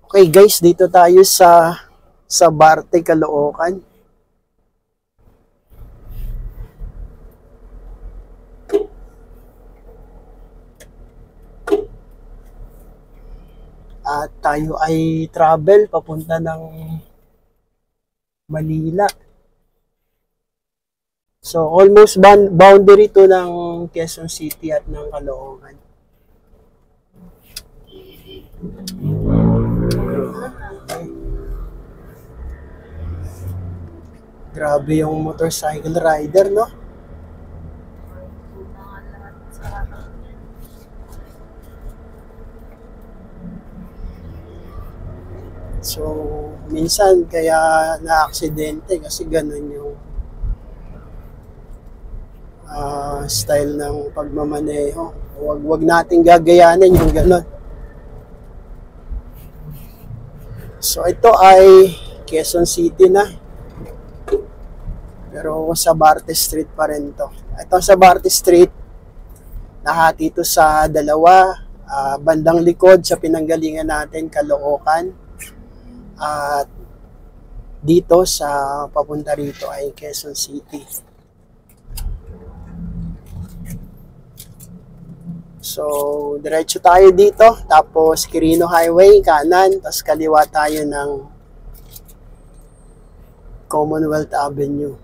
Okay guys, dito tayo sa Barte, Caloocan. At tayo ay travel papunta ng Manila. So almost boundary to ng Quezon City at ng Caloocan. Grabe yung motorcycle rider, no? So, minsan kaya na-aksidente kasi ganun yung style ng pagmamaneho. Wag nating gagayanin yung ganun. So, ito ay Quezon City na. Pero sa Barte Street pa rin to. Ito sa Barte Street, nahati ito sa dalawa. Bandang likod sa pinanggalingan natin, Caloocan. At dito sa papunta rito ay Quezon City. So, diretso tayo dito. Tapos, Quirino Highway, kanan. Tapos, kaliwa tayo ng Commonwealth Avenue.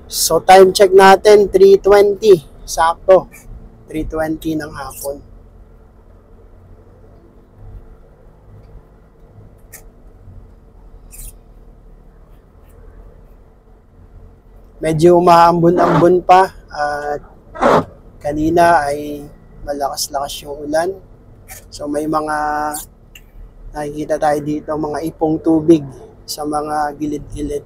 So, time check natin, 3:20. Sakto. 3:20 ng hapon. Medyo umaambon-ambon pa at kanina ay malakas-lakas yung ulan. So may mga nakikita tayo dito, mga ipong tubig sa mga gilid-gilid.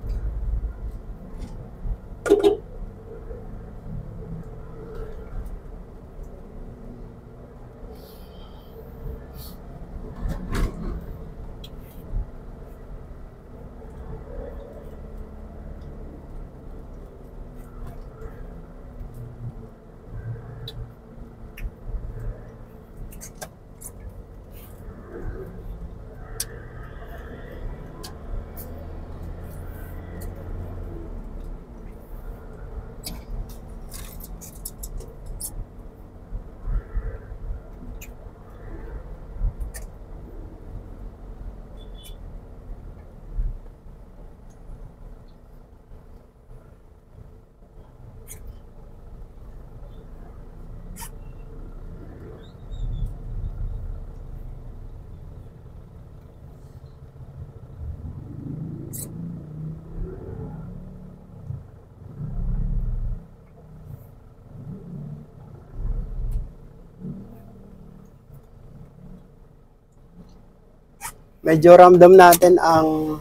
Medyo ramdam natin ang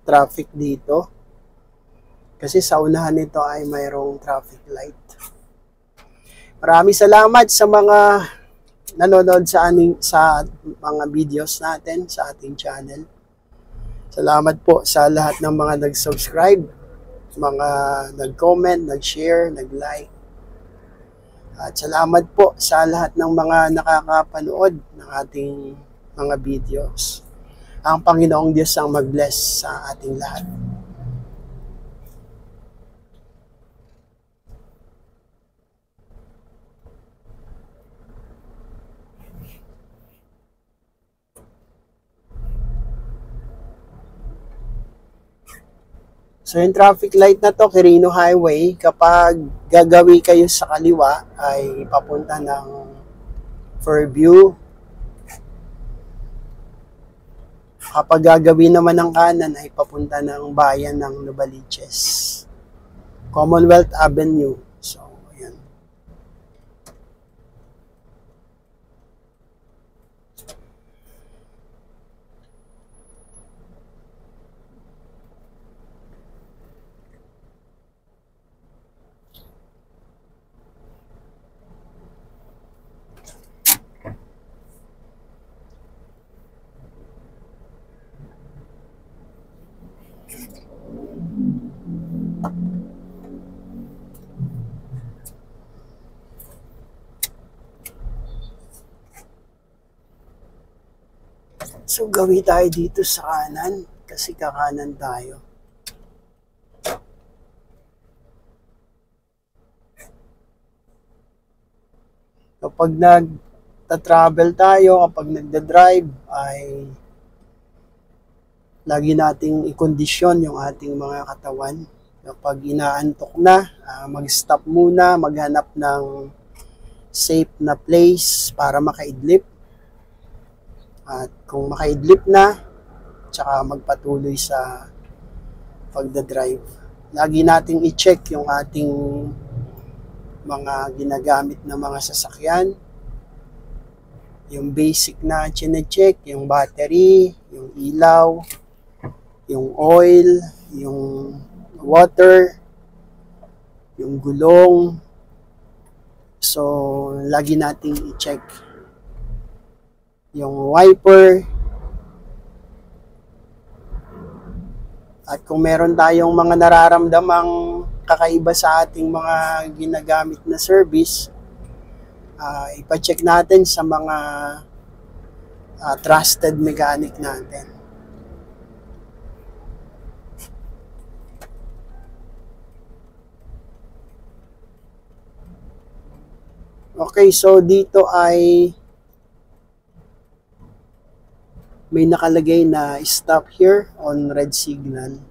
traffic dito. Kasi sa unahan nito ay mayroong traffic light. Maraming salamat sa mga nanonood sa mga videos natin sa ating channel. Salamat po sa lahat ng mga nag-subscribe, mga nag-comment, nag-share, nag-like. At salamat po sa lahat ng mga nakakapanood ng ating mga videos. Ang Panginoong Diyos ang mag-bless sa ating lahat. So yung traffic light na to, Quirino Highway, kapag gagawi kayo sa kaliwa ay papunta ng Fairview. Kapag gagawin naman ng kanan ay papunta ng bayan ng Novaliches. Commonwealth Avenue. So, ayan. So, gawin tayo dito sa kanan kasi kakanan tayo. Kapag nagta-travel tayo, kapag nagda-drive, ay lagi nating ikondisyon yung ating mga katawan. Kapag inaantok na, mag-stop muna, maghanap ng safe na place para makaidlip. At kung makaidlip na, tsaka magpatuloy sa pagdadrive. Lagi nating i-check yung ating mga ginagamit na mga sasakyan. Yung basic na chine-check, yung battery, yung ilaw, yung oil, yung water, yung gulong. So, lagi nating i-check. Yung wiper. At kung meron tayong mga nararamdamang kakaiba sa ating mga ginagamit na service, ipacheck natin sa mga trusted mechanic natin. Okay, so dito ay may nakalagay na stop here on red signal.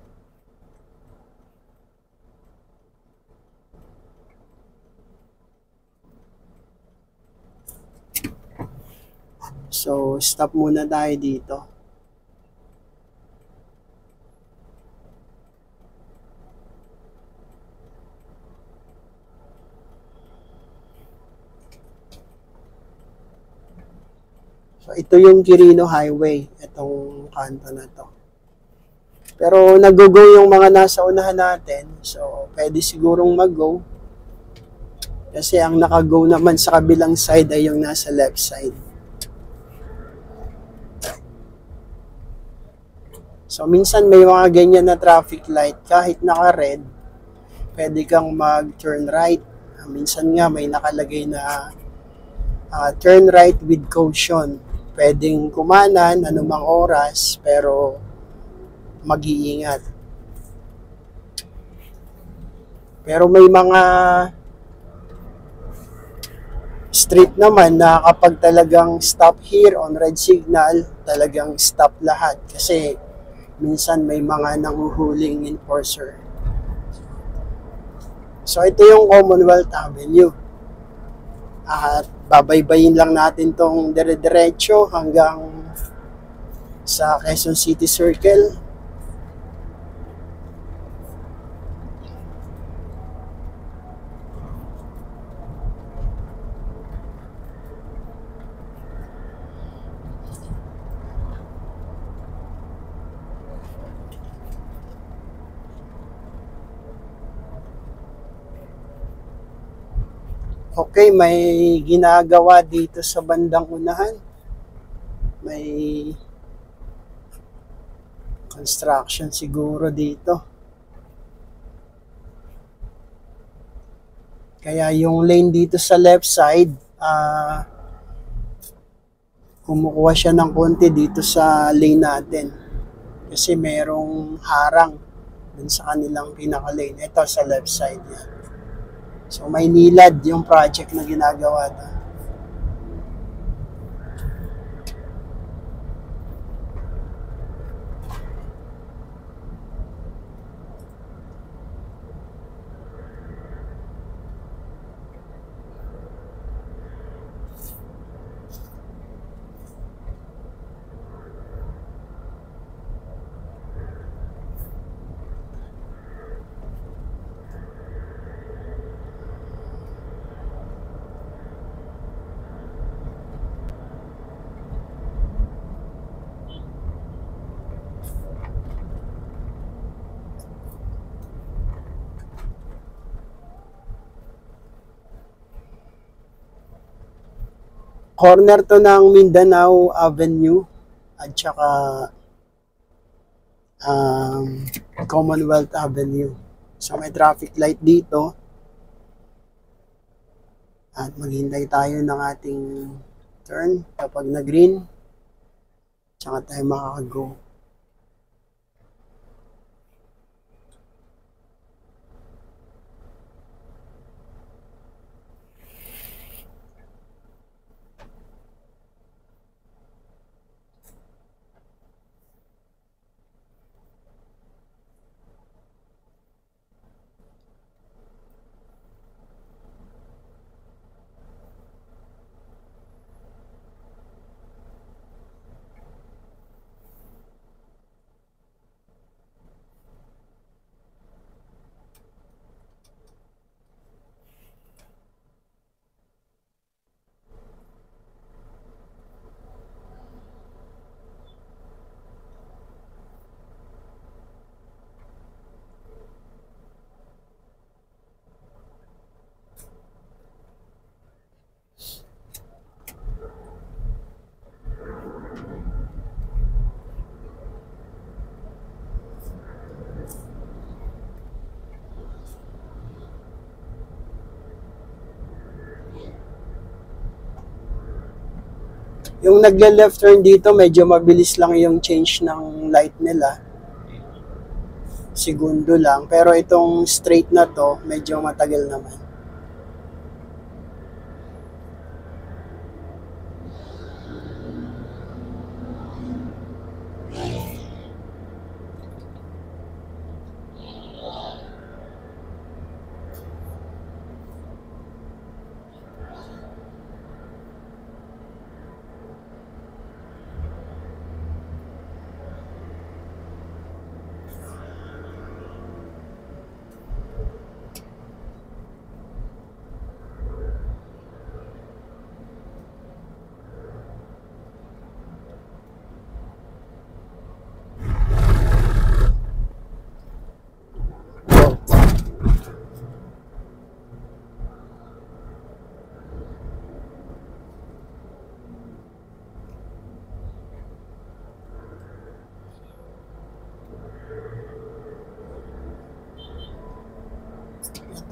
So, stop muna tayo dito. So, ito yung Quirino Highway, itong kanto na to. Pero nag-go yung mga nasa unahan natin, so pwede sigurong mag-go. Kasi ang naka-go naman sa kabilang side ay yung nasa left side. So, minsan may mga ganyan na traffic light, kahit naka-red, pwede kang mag-turn right. Minsan nga may nakalagay na turn right with caution. Pwedeng kumanan anumang oras, pero mag-iingat. Pero may mga street naman na kapag talagang stop here on red signal, talagang stop lahat. Kasi minsan may mga nanguhuling enforcer. So ito yung Commonwealth Avenue. At babaybayin lang natin tong dire-diretso hanggang sa Quezon City Circle. Okay, may ginagawa dito sa bandang unahan. May construction siguro dito. Kaya yung lane dito sa left side, kumukuha siya ng konti dito sa lane natin. Kasi merong harang dun sa kanilang pinaka-lane. Ito sa left side yan. So may nilad yung project na ginagawa doon. Corner to ng Mindanao Avenue at saka Commonwealth Avenue. So may traffic light dito. At maghintay tayo ng ating turn kapag na-green. tsaka tayo makaka-go. Yung nagle-left turn dito, medyo mabilis lang yung change ng light nila. Segundo lang. Pero itong straight na to, medyo matagal naman.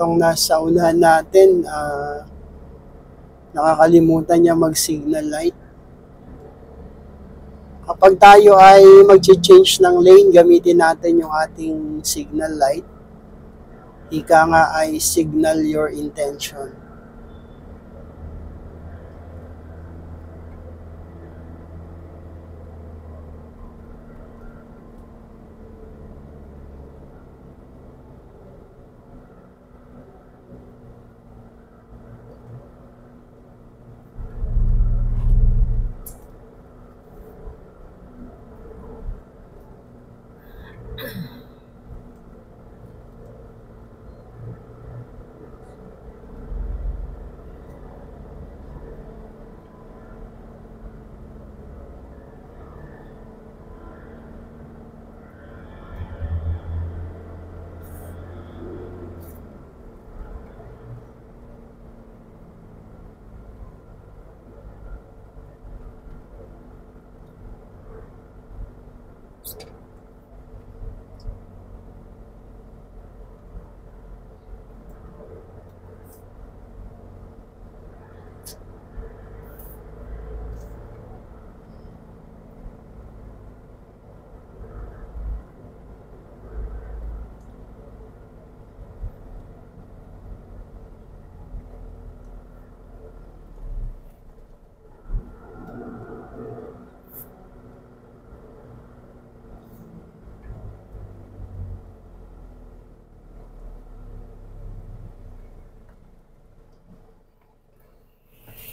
Itong nasa unahan natin, nakakalimutan niya mag-signal light. Kapag tayo ay mag-change ng lane, gamitin natin yung ating signal light. Ika nga ay signal your intention.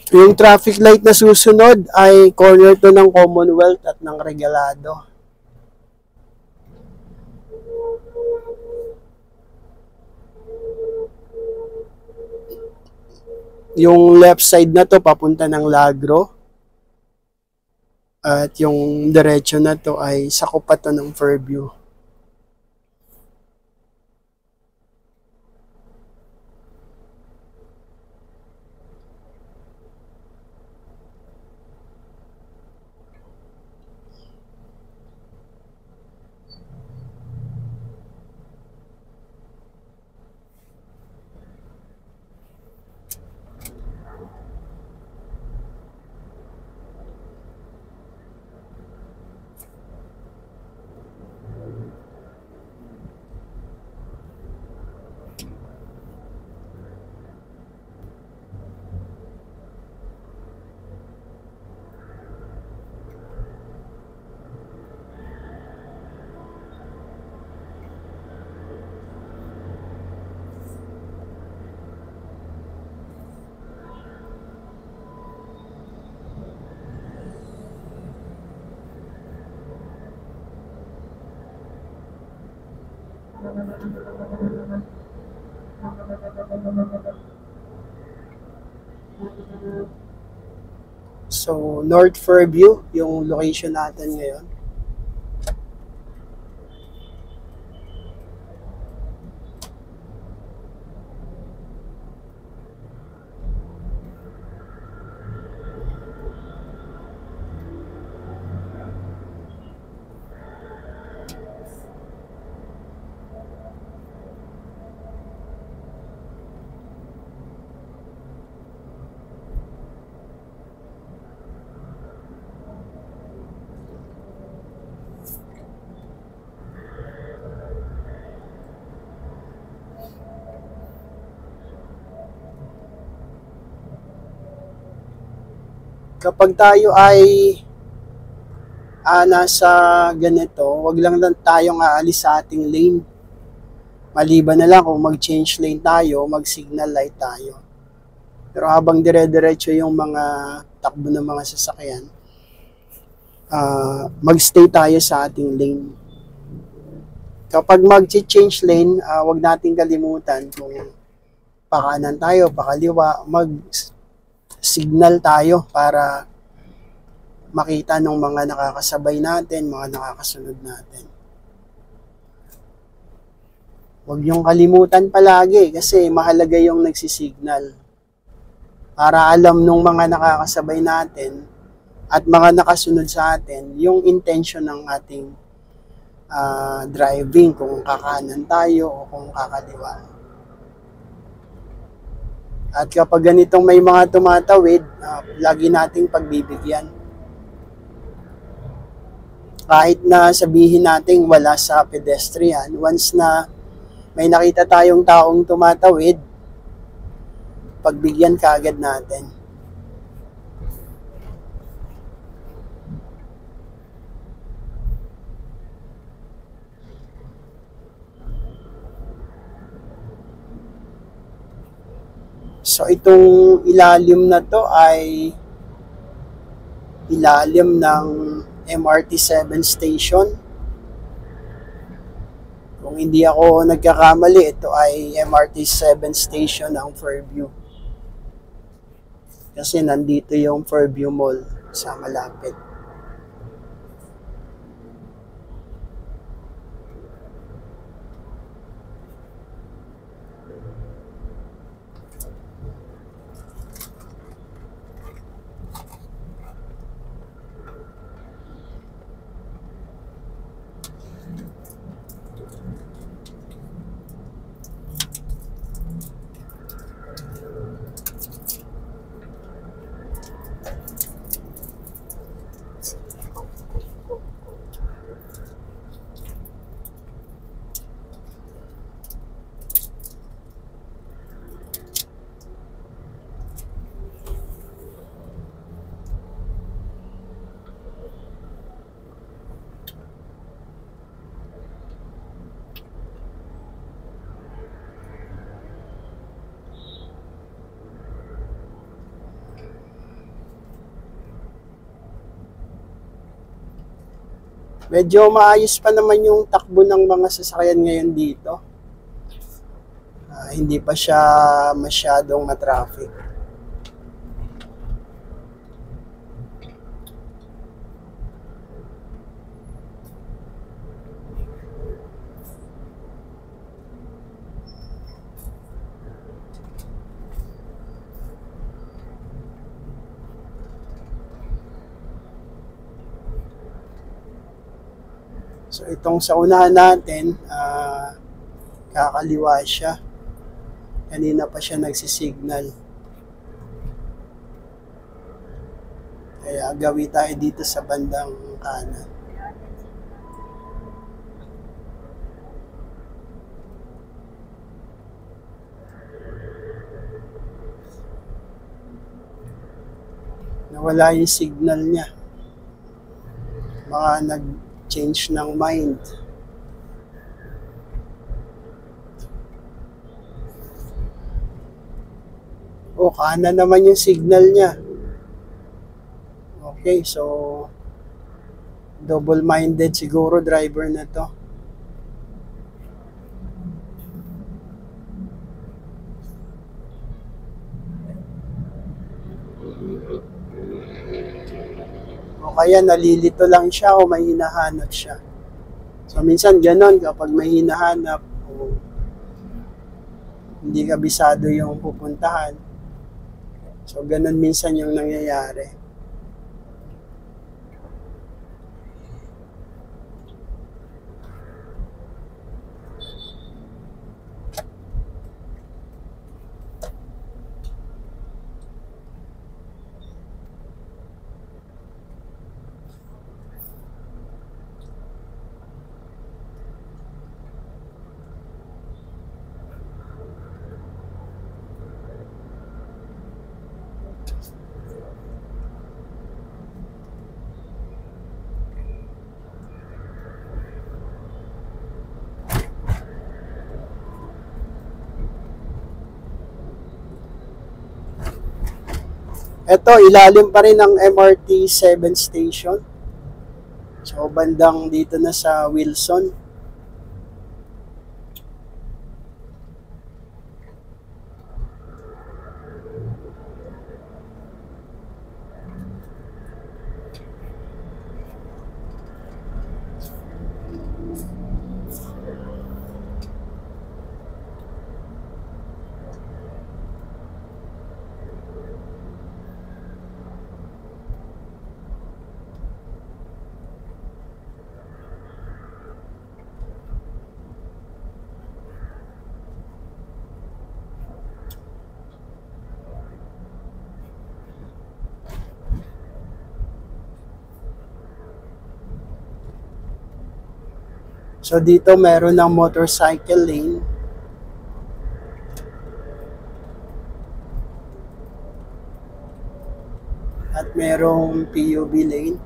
Yung traffic light na susunod ay corner to ng Commonwealth at ng Regalado. Yung left side na to papunta ng Lagro. At yung diretso na to ay sakop pa to ng Fairview. So, North Fairview, yung location natin ngayon. Kapag tayo ay nasa ganito, wag lang tayong aalis sa ating lane. Maliban na lang kung mag-change lane tayo, mag-signal light tayo. Pero habang dire-diretso yung mga takbo ng mga sasakyan, mag-stay tayo sa ating lane. Kapag mag-change lane, wag nating kalimutan kung pakanan tayo, pakaliwa, mag-signal tayo para makita ng mga nakakasabay natin, mga nakakasunod natin. Huwag niyong kalimutan palagi kasi mahalaga yung nagsisignal. Para alam nung mga nakakasabay natin at mga nakasunod sa atin yung intention ng ating driving, kung kakanan tayo o kung kakaliwa. At kapag ganitong may mga tumatawid, lagi nating pagbibigyan. Kahit na sabihin nating wala sa pedestrian, once na may nakita tayong taong tumatawid, pagbigyan kaagad natin. So itong ilalim na to ay ilalim ng MRT 7 station. Kung hindi ako nagkakamali, ito ay MRT 7 station ng Fairview. Kasi nandito yung Fairview Mall sa malapit. Medyo maayos pa naman yung takbo ng mga sasakyan ngayon dito. Hindi pa siya masyadong matraffic. So itong sa unahan natin, kakaliwa siya. Kanina pa siya nagsisignal. Kaya gawi tayo dito sa bandang kanan. Nawala yung signal niya. Baka nag-change ng mind. O, kanan naman yung signal niya. Okay, so double-minded siguro driver na to. O kaya nalilito lang siya o may hinahanap siya. So minsan ganon kapag may hinahanap o hindi kabisado yung pupuntahan. So ganon minsan yung nangyayari. Ito, ilalim pa rin ng MRT 7 station. So, bandang dito na sa Wilson. So, dito meron ng motorcycle lane. At merong PUV lane.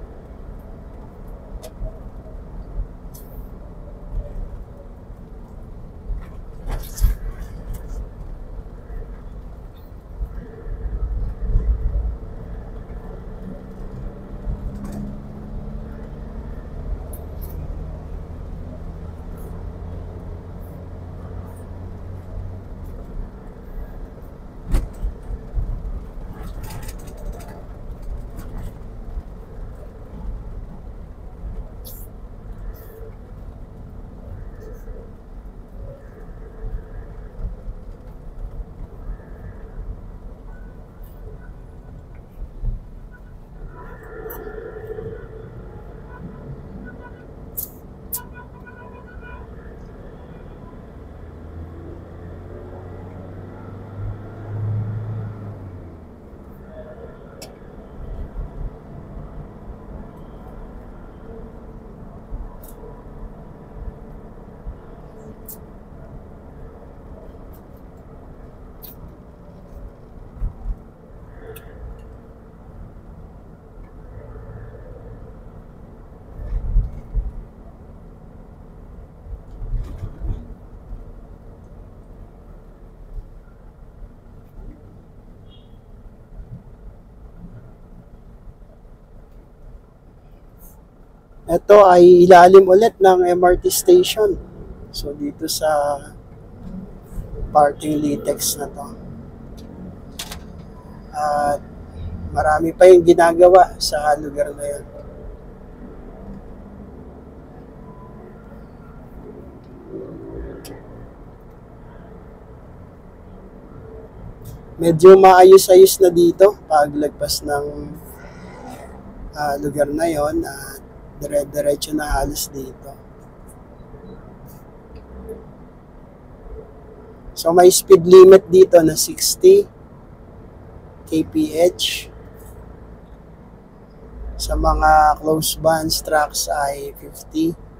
Ito ay ilalim ulit ng MRT station. So, dito sa parking Litex na to. At marami pa yung ginagawa sa lugar na yun. Medyo maayos-ayos na dito paglagpas ng lugar na yon at dire-diretso na halos dito. So may speed limit dito na 60 kph. Sa mga close bands trucks ay 50.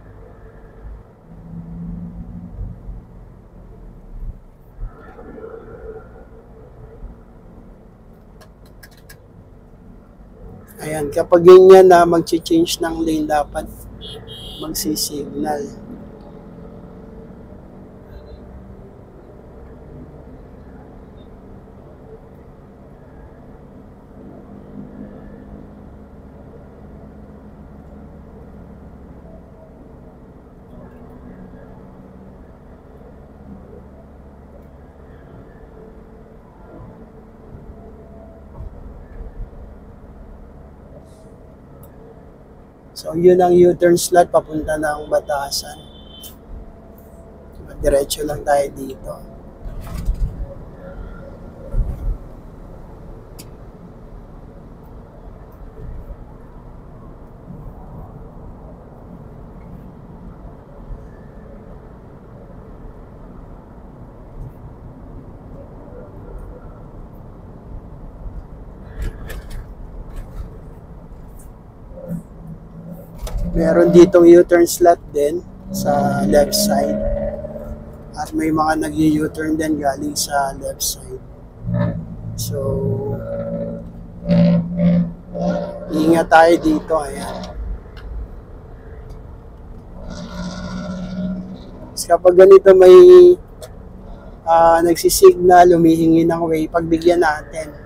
Ayan, kapag ganyan na mag-change ng lane, dapat magsisignal. So, yun ang U-turn slot papunta ng Batasan. Diretso lang tayo dito. Meron ditong U-turn slot din sa left side. At may mga nag-U-turn din galing sa left side. So, ingat tayo dito. Ayan. So, kapag ganito may nagsisignal, humihingi ng way, pagbigyan natin.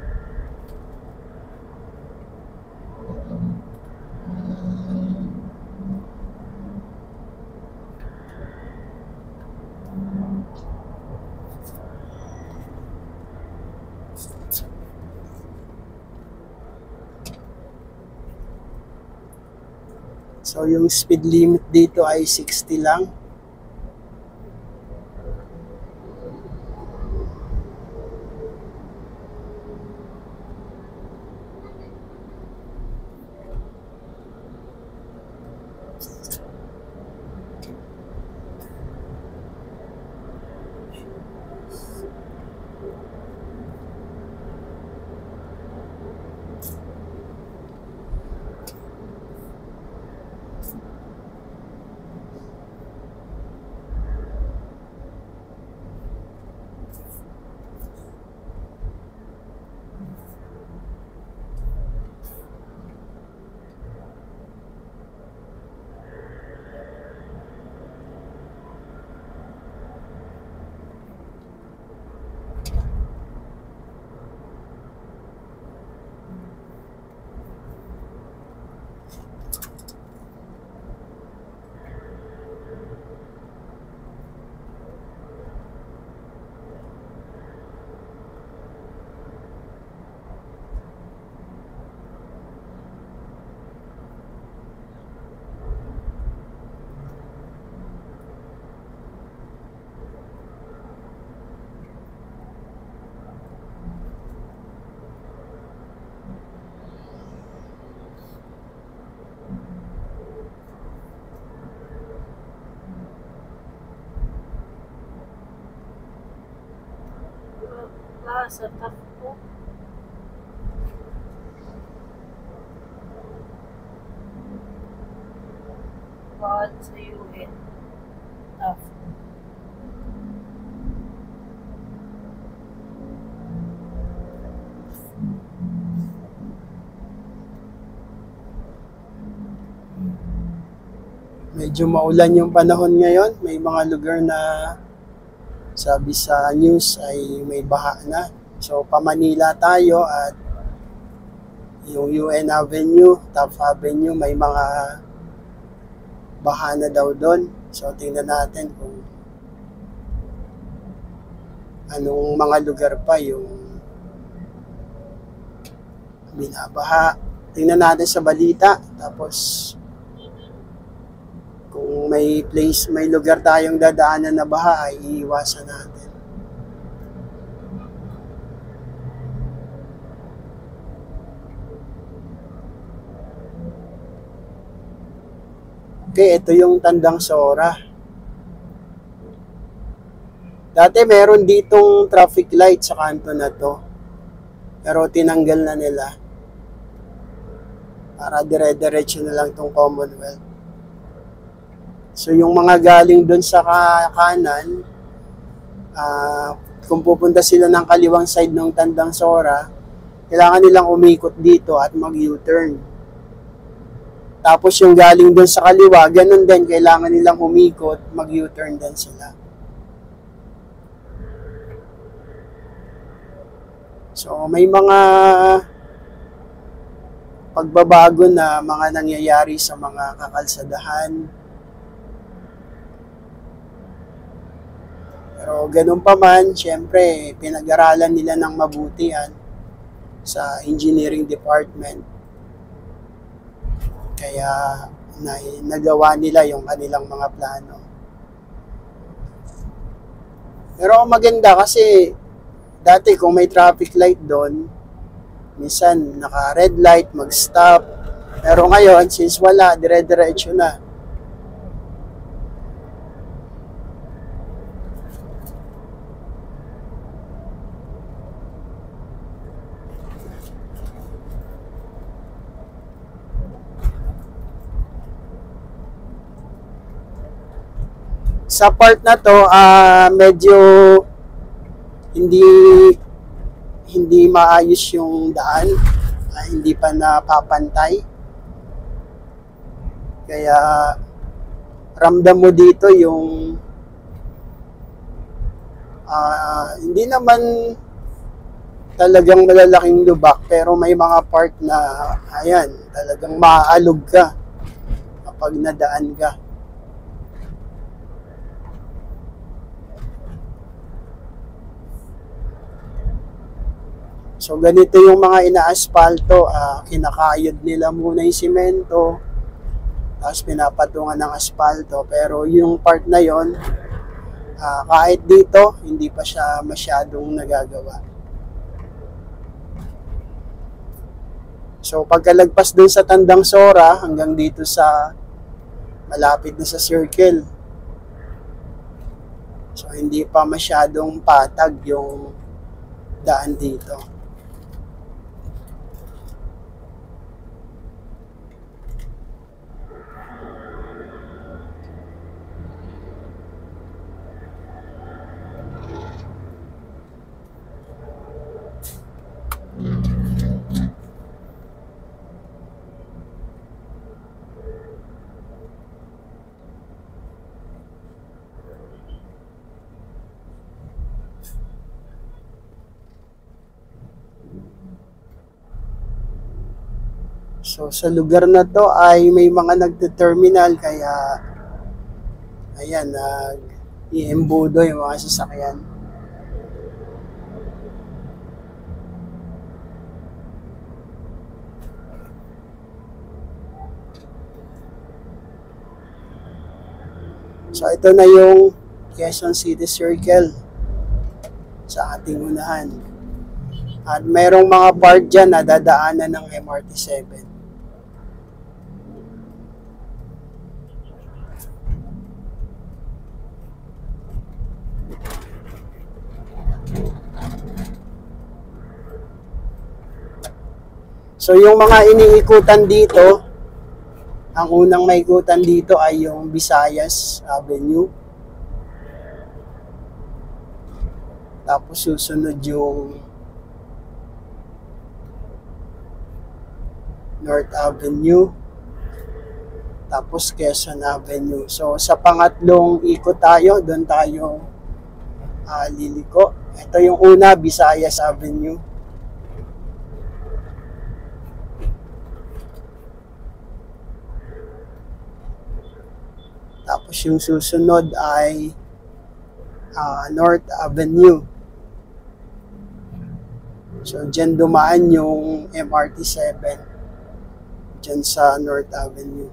So, yung speed limit dito ay 60 lang. Sa takbo. Bawat sa UN. Tough. Medyo maulan yung panahon ngayon. May mga lugar na sabi sa news ay may baha na. So, pa-Manila tayo at yung UN Avenue, Taft Avenue, may mga baha na daw doon. So, tingnan natin kung anong mga lugar pa yung binabaha. Tingnan natin sa balita. Tapos, kung may place, may lugar tayong dadaanan na baha, ay iiwasan natin. Okay, ito yung Tandang Sora. Dati meron ditong traffic light sa kanto na to. Pero tinanggal na nila. Para dire-diretso na lang tong Commonwealth. So, yung mga galing doon sa kanan, kung pupunta sila ng kaliwang side ng Tandang Sora, kailangan nilang umikot dito at mag-U-turn. Tapos yung galing doon sa kaliwa, ganun din, kailangan nilang umikot, mag-U-turn din sila. So, may mga pagbabago na mga nangyayari sa mga kakalsadahan. Pero ganun pa man, syempre, pinag-aralan nila ng mabuti yan sa engineering department. Kaya na nagawa nila yung kanilang mga plano. Pero maganda kasi dati kung may traffic light doon, minsan naka red light, mag-stop. Pero ngayon, since wala, dire-diretso na. Sa part na to, medyo hindi maayos yung daan, hindi pa napapantay. Kaya ramdam mo dito yung hindi naman talagang malalaking lubak, pero may mga part na ayan, talagang maaalog ka kapag nadaan ka. So ganito yung mga ina-aspalto, kinakayod nila muna yung simento, tapos pinapatungan ng aspalto. Pero yung part na yon, kahit dito, hindi pa siya masyadong nagagawa. So pagkalagpas dun sa Tandang Sora, hanggang dito sa malapit na sa circle, so hindi pa masyadong patag yung daan dito. So sa lugar na to ay may mga nagde-terminal, kaya ayan, nag-iembudo yung mga sasakyan. So ito na yung Quezon City Circle sa ating unahan. At mayroong mga part dyan na dadaanan ng MRT-7. So yung mga iniikutan dito, ang unang maikutan dito ay yung Visayas Avenue. Tapos susunod yung North Avenue. Tapos Quezon Avenue. So sa pangatlong ikot tayo, doon tayo liliko. Ito yung una, Visayas Avenue. Tapos yung susunod ay North Avenue. So dyan dumaan yung MRT-7. Dyan sa North Avenue.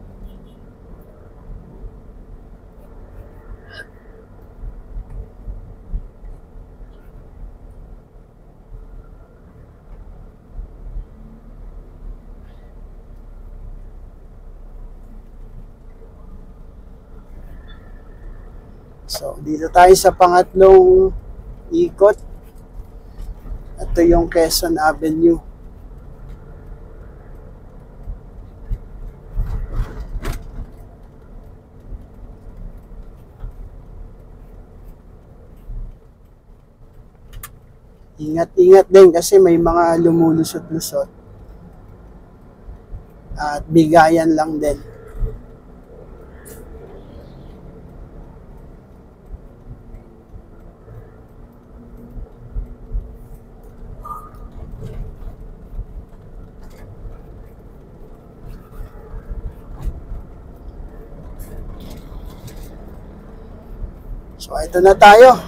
So, dito tayo sa pangatlong ikot. Ito yung Quezon Avenue. Ingat-ingat din kasi may mga lumulusot-lusot. At bigayan lang din. So, ito na tayo.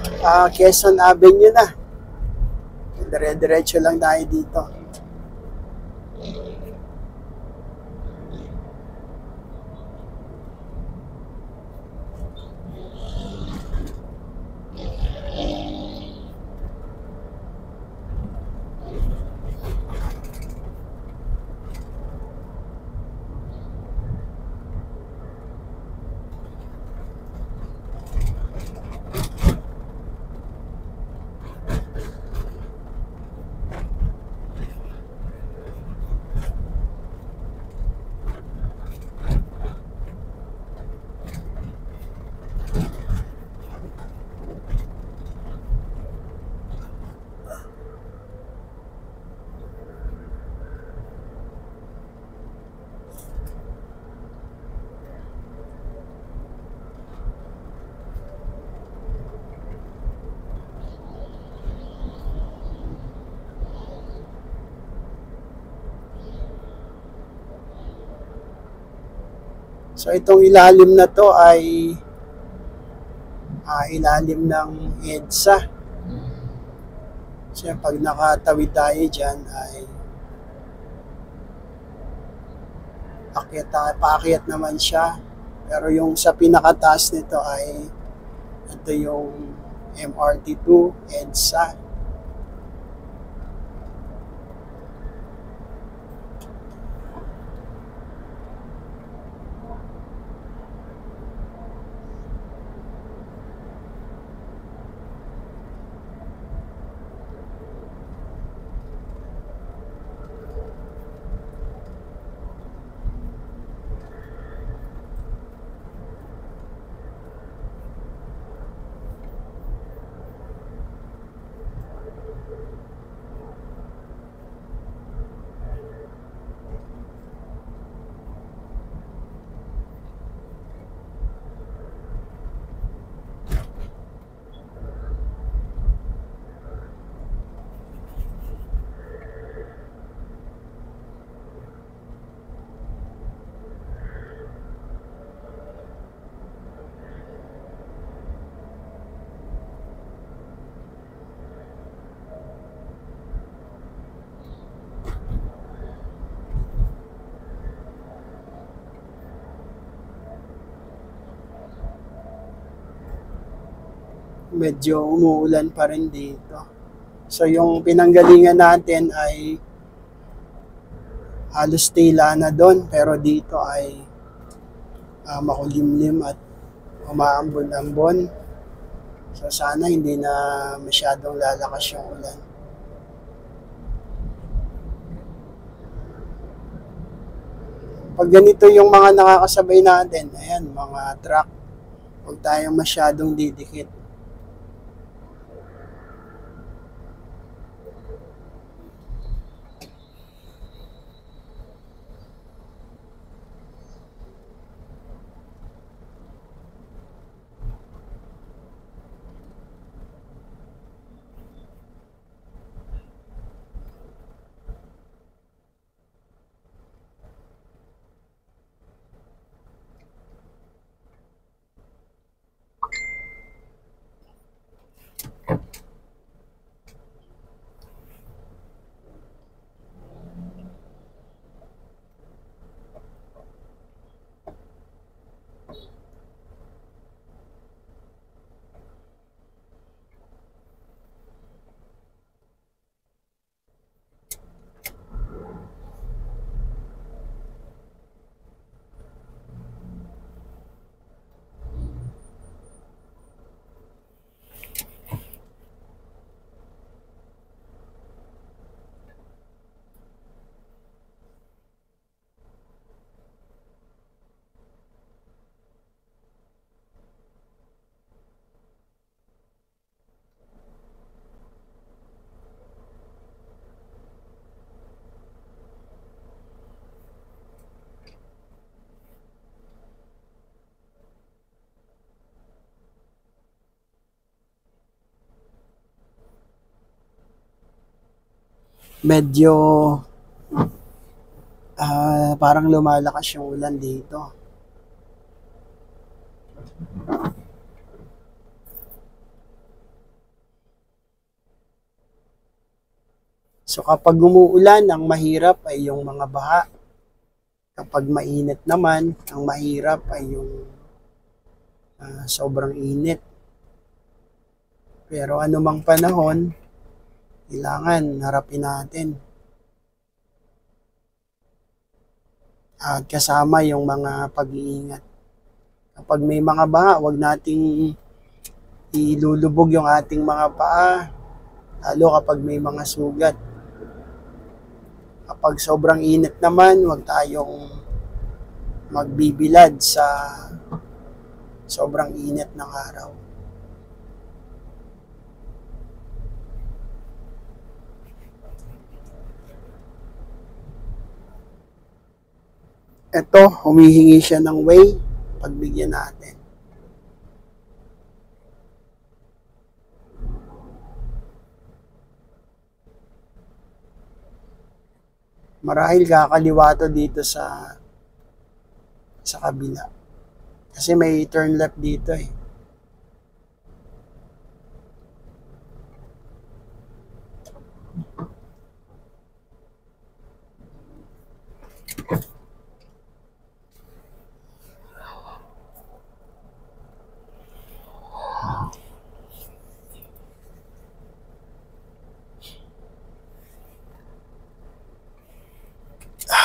Quezon Avenue na. Dire-diretso lang tayo dito. So itong ilalim na to ay ilalim ng EDSA. So pag nakatawid tayo dyan ay paakyat naman siya. Pero yung sa pinakataas nito ay ito yung MRT2 EDSA. Medyo umuulan pa rin dito. So yung pinanggalingan natin ay halos tila na doon, pero dito ay makulimlim at umaambon-ambon. So sana hindi na masyadong lalakas yung ulan. Pag ganito yung mga nakakasabay natin, ayan, mga truck, huwag tayong masyadong didikit. Medyo parang lumalakas yung ulan dito. So kapag umuulan, ang mahirap ay yung mga baha. Kapag mainit naman, ang mahirap ay yung sobrang init. Pero anumang panahon, kailangan harapin natin. At kasama yung mga pag-iingat. Kapag may mga baha, huwag nating ilulubog yung ating mga paa, lalo kapag may mga sugat. Kapag sobrang init naman, huwag tayong magbibilad sa sobrang init ng araw. Ito, humihingi siya ng way, pagbigyan natin. Marahil kakaliwa to dito sa sa kabila. Kasi may turn left dito eh.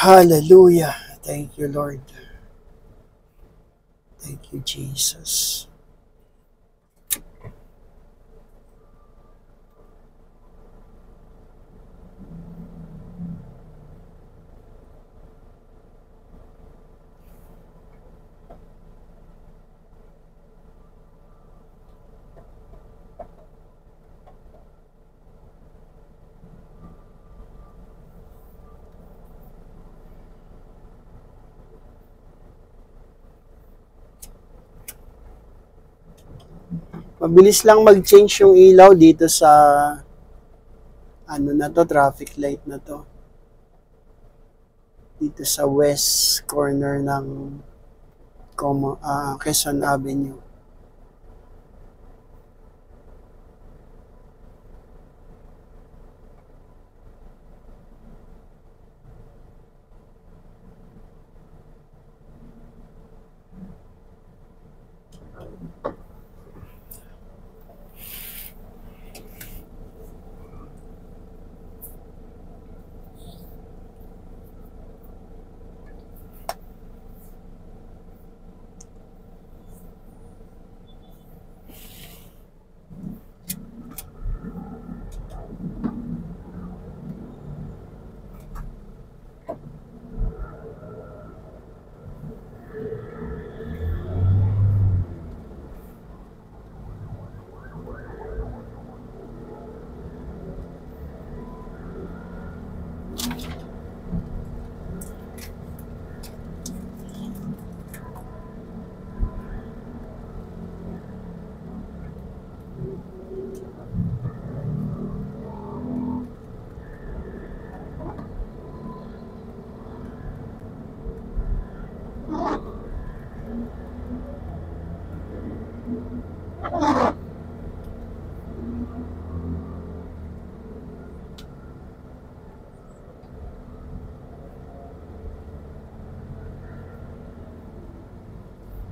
Hallelujah. Thank you, Lord. Thank you, Jesus. Mabilis lang mag-change yung ilaw dito sa ano na to, traffic light na to. Dito sa west corner ng Quezon Avenue.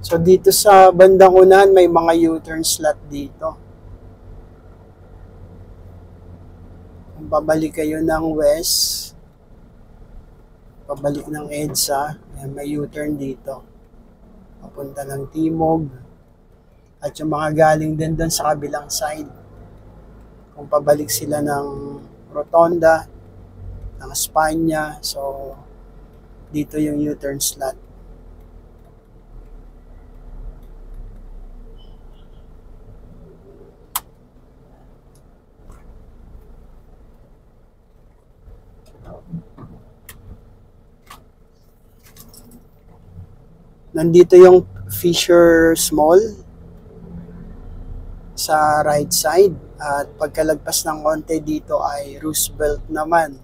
So dito sa bandang unahan may mga U-turn slot dito. Kung babalik kayo ng west, pabalik ng EDSA, may U-turn dito. Papunta ng Timog. At yung mga galing din doon sa kabilang side. Kung pabalik sila ng Rotonda, ng Espanya, so dito yung U-turn slot. Nandito yung Fisher's Mall sa right side at pagkalagpas ng konti dito ay Roosevelt naman.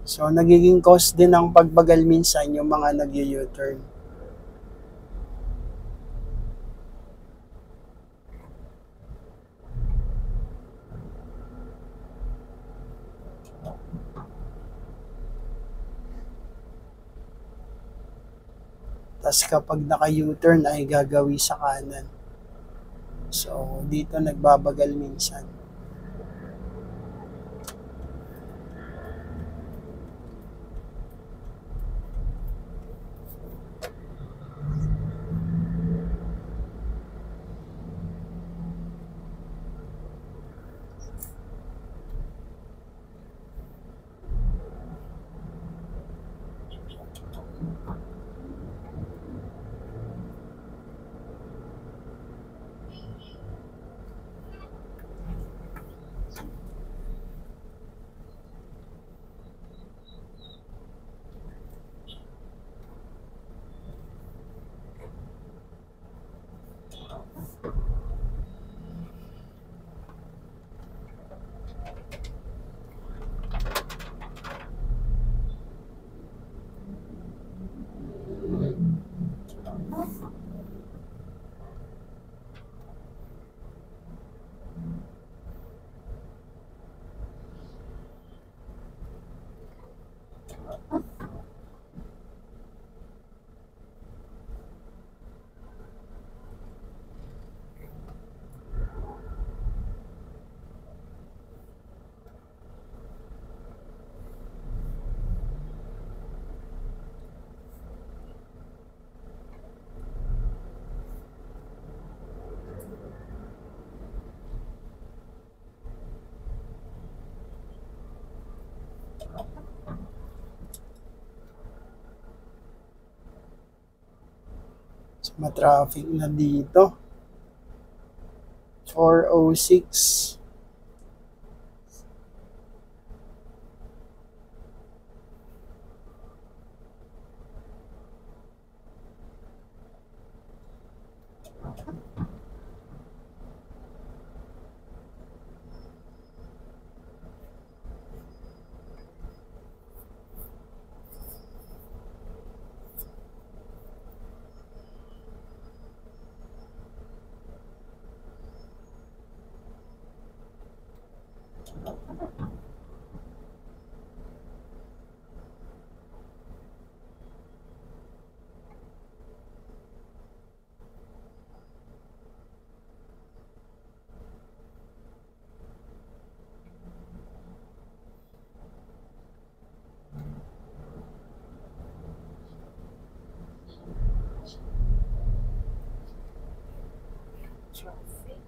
So nagiging cause din ng pagbagal minsan yung mga nag-U-turn. Tapos kapag naka-U-turn ay gagawi sa kanan. So, dito nagbabagal minsan. Matraffic na dito. 4:06. Traffic.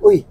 Uy!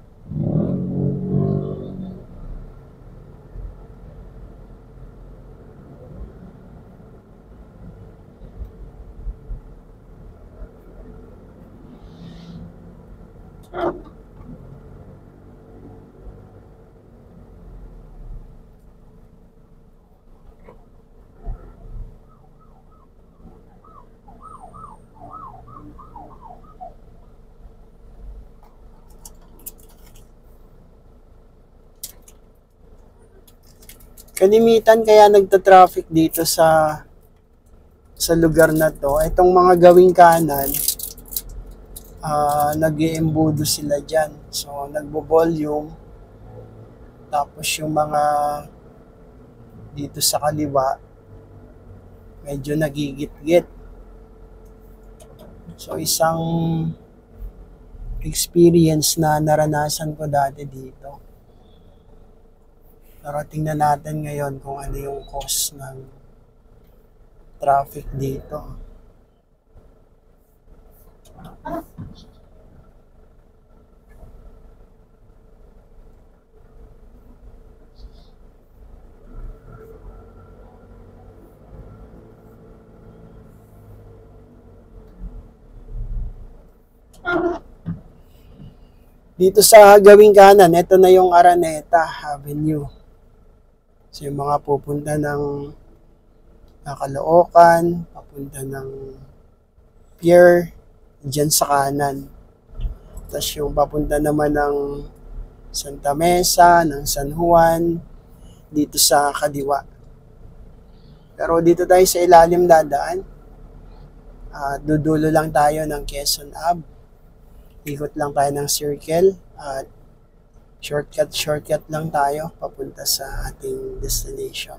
Kalimitan kaya nagta-traffic dito sa lugar na to. Itong mga gawing kanan, nag-iembudo sila dyan. So, nagbo-volume. Tapos yung mga dito sa kaliwa, medyo nagigit-git. So, isang experience na naranasan ko dati dito. Pero tingnan natin ngayon kung ano yung cause ng traffic dito. Dito sa gawing kanan, ito na yung Araneta Avenue. So yung mga pupunta ng Caloocan, papunta ng pier, dyan sa kanan. Tapos yung papunta naman ng Santa Mesa, ng San Juan, dito sa kaliwa. Pero dito tayo sa ilalim dadaan. Dudulo lang tayo ng Quezon Ave. Ikot lang tayo ng circle at shortcut lang tayo papunta sa ating destination.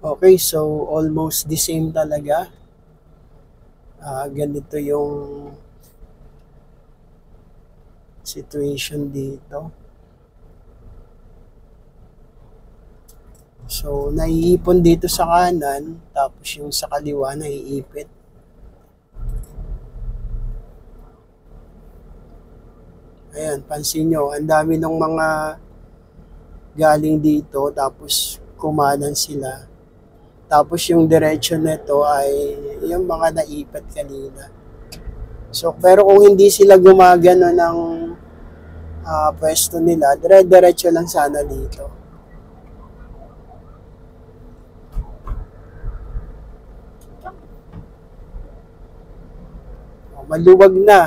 Okay, so almost the same talaga. Ganito yung situation dito. So, naiipon dito sa kanan, tapos yung sa kaliwa, naiipit. Ayan, pansin nyo, ang dami ng mga galing dito, tapos kumanan sila. Tapos yung direction nito ay yung mga naipit kanina. So, pero kung hindi sila gumagano ng pwesto nila, dire-diretso lang sana dito. Maluwag na.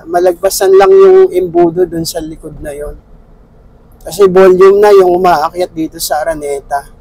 Malagpasan lang yung embudo dun sa likod na yon. Kasi volume na yung umaakyat dito sa Araneta.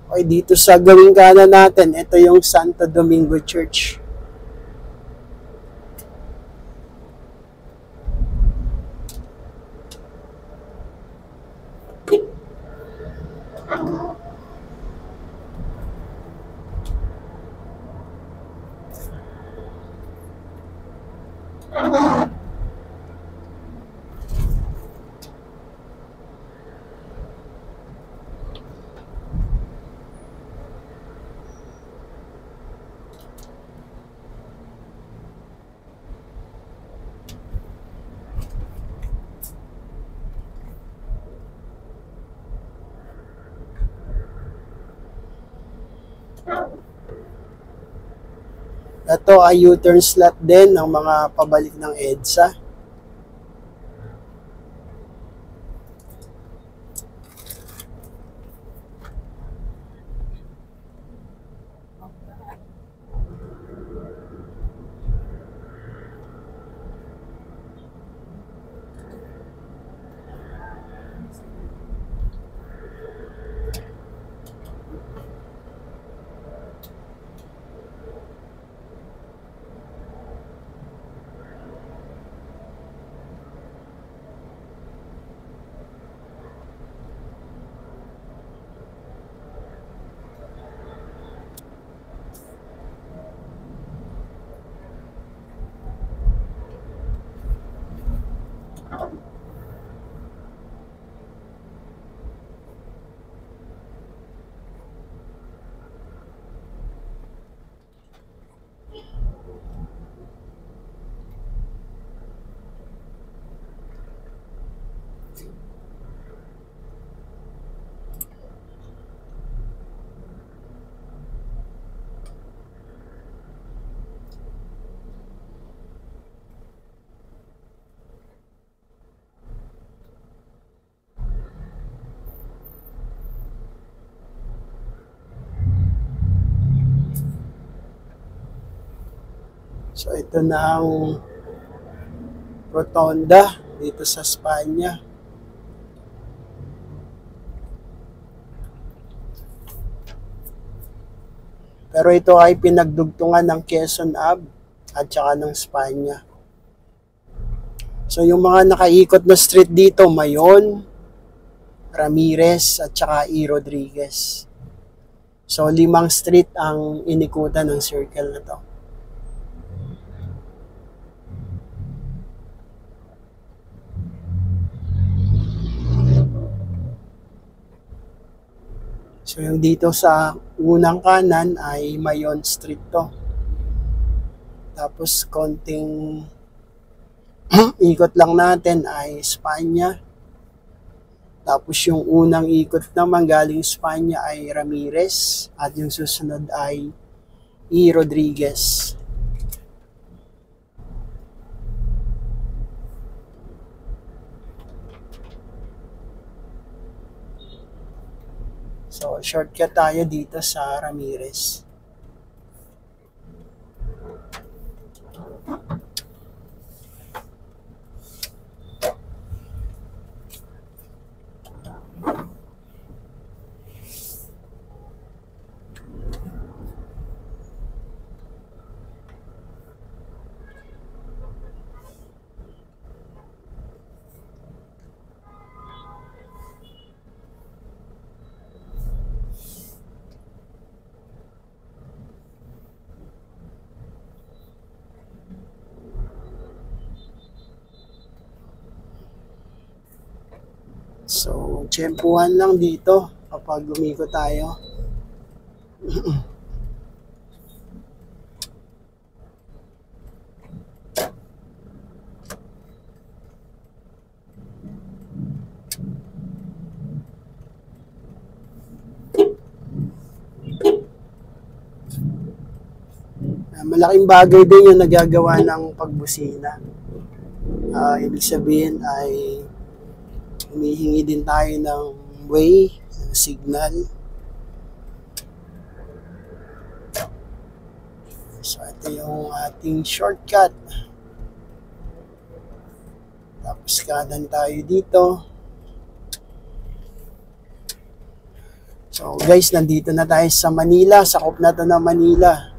Okay, dito sa gawing kanan natin, ito yung Santo Domingo Church. Ito ay U-turn slot din ng mga pabalik ng EDSA. So ito na ang rotonda dito sa Espanya. Pero ito ay pinagdugtungan ng Quezon Ave at saka ng Espanya. So yung mga nakaikot na street dito, Mayon, Ramirez at saka E. Rodriguez. So 5 street ang inikutan ng circle na to. So yung dito sa unang kanan ay Mayon Street to. Tapos konting ikot lang natin ay Espanya. Tapos yung unang ikot naman galing Espanya ay Ramirez. At yung susunod ay E. Rodriguez. So, shortcut tayo dito sa Ramirez. So, tsempuhan lang dito kapag lumiko tayo. malaking bagay din yung nagagawa ng pagbusina. Ibig sabihin ay humihingi din tayo ng way, ng signal. So, ito yung ating shortcut. Tapos, kanan tayo dito. So, guys, nandito na tayo sa Manila. Sakop na to ng Manila.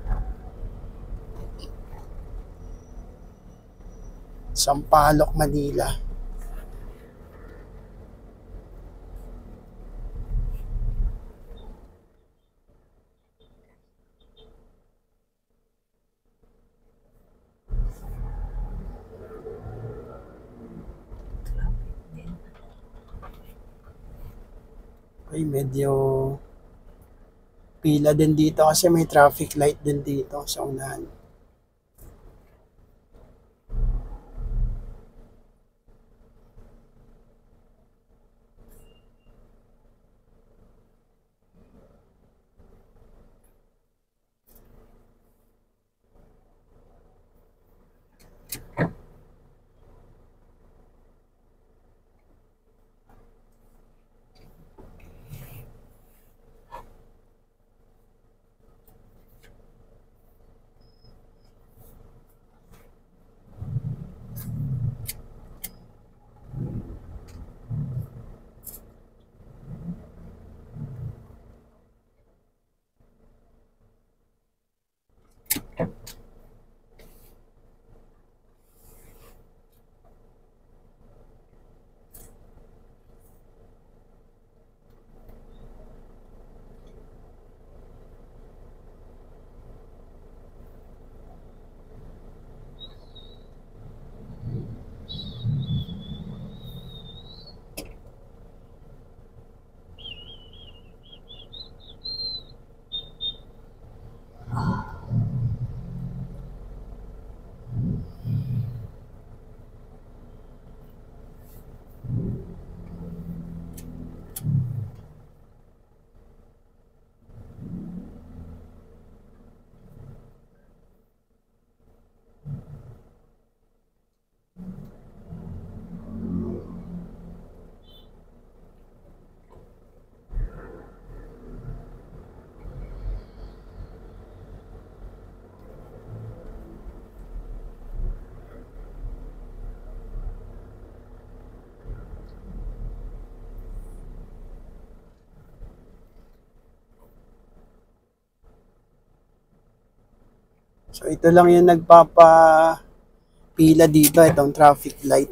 Sampaloc, Manila. Okay, medyo pila din dito kasi may traffic light din dito sa unahan. So, ito lang yung nagpapapila dito, itong traffic light.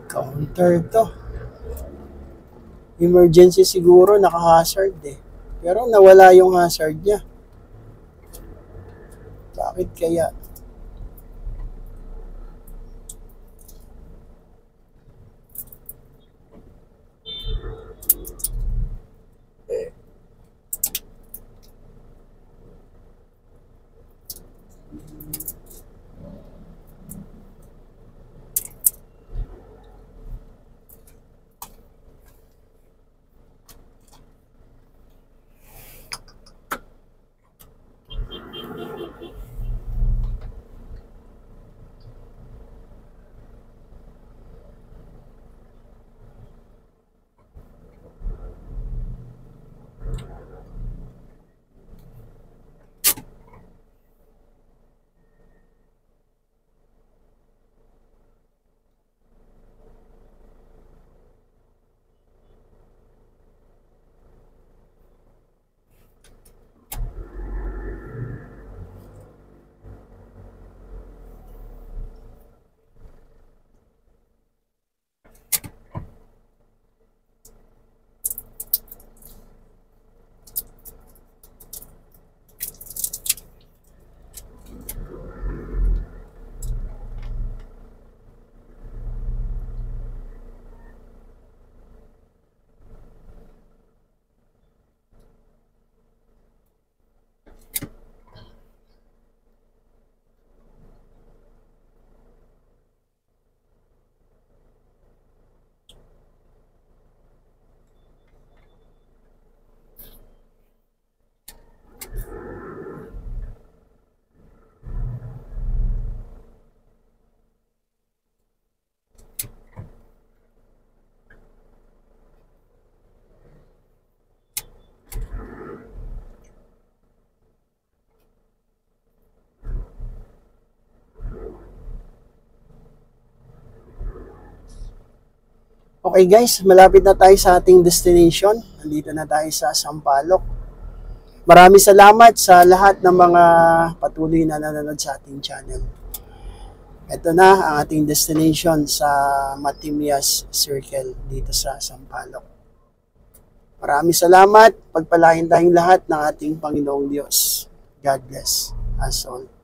Counter to. Emergency siguro, naka-hazard eh. Pero nawala yung hazard niya. Bakit kaya? Okay guys, malapit na tayo sa ating destination. Nandito na tayo sa Sampaloc. Maraming salamat sa lahat ng mga patuloy na nanonood sa ating channel. Ito na ang ating destination sa Matimias Circle dito sa Sampaloc. Maraming salamat. Pagpalain tayong lahat ng ating Panginoong Diyos. God bless us all.